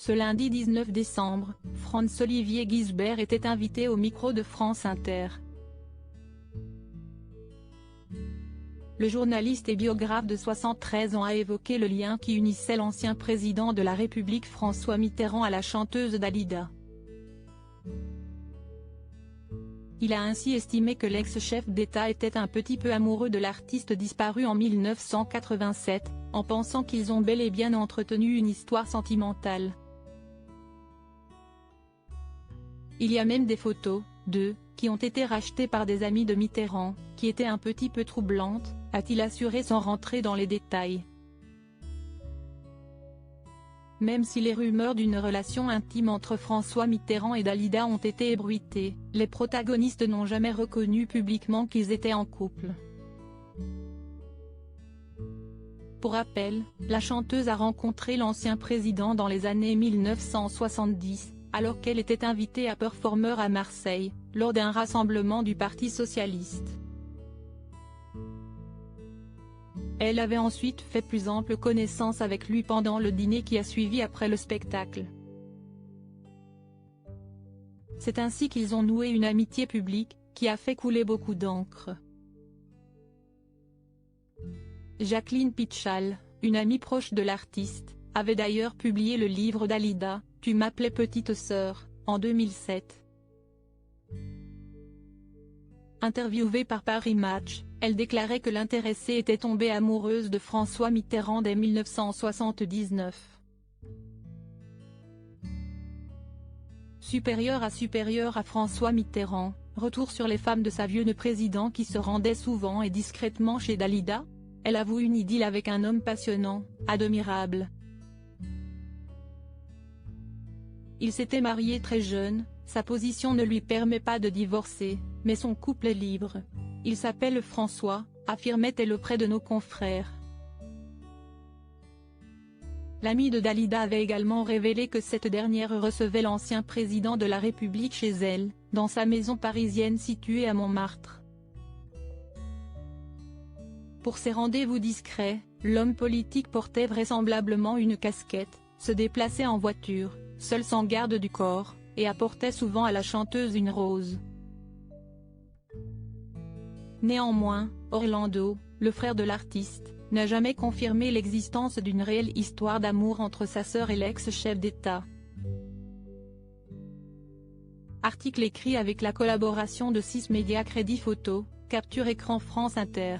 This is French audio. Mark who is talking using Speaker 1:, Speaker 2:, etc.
Speaker 1: Ce lundi 19 décembre, Franz-Olivier Gisbert était invité au micro de France Inter. Le journaliste et biographe de 73 ans a évoqué le lien qui unissait l'ancien président de la République François Mitterrand à la chanteuse Dalida. Il a ainsi estimé que l'ex-chef d'État était un petit peu amoureux de l'artiste disparu en 1987, en pensant qu'ils ont bel et bien entretenu une histoire sentimentale. Il y a même des photos, d'eux, qui ont été rachetées par des amis de Mitterrand, qui étaient un petit peu troublantes, a-t-il assuré sans rentrer dans les détails. Même si les rumeurs d'une relation intime entre François Mitterrand et Dalida ont été ébruitées, les protagonistes n'ont jamais reconnu publiquement qu'ils étaient en couple. Pour rappel, la chanteuse a rencontré l'ancien président dans les années 1970, alors qu'elle était invitée à Performer à Marseille, lors d'un rassemblement du Parti socialiste. Elle avait ensuite fait plus ample connaissance avec lui pendant le dîner qui a suivi après le spectacle. C'est ainsi qu'ils ont noué une amitié publique, qui a fait couler beaucoup d'encre. Jacqueline Pitchall, une amie proche de l'artiste, avait d'ailleurs publié le livre Dalida, « Tu m'appelais petite sœur », en 2007. Interviewée par Paris Match, elle déclarait que l'intéressée était tombée amoureuse de François Mitterrand dès 1979. Supérieure à François Mitterrand, retour sur les femmes de sa vieux président qui se rendait souvent et discrètement chez Dalida. Elle avoue une idylle avec un homme passionnant, admirable. Il s'était marié très jeune, sa position ne lui permet pas de divorcer, mais son couple est libre. Il s'appelle François, affirmait-elle auprès de nos confrères. L'amie de Dalida avait également révélé que cette dernière recevait l'ancien président de la République chez elle, dans sa maison parisienne située à Montmartre. Pour ces rendez-vous discrets, l'homme politique portait vraisemblablement une casquette, se déplaçait en voiture, seul sans garde du corps, et apportait souvent à la chanteuse une rose. Néanmoins, Orlando, le frère de l'artiste, n'a jamais confirmé l'existence d'une réelle histoire d'amour entre sa sœur et l'ex-chef d'État. Article écrit avec la collaboration de 6 médias Crédit Photo, Capture Écran France Inter.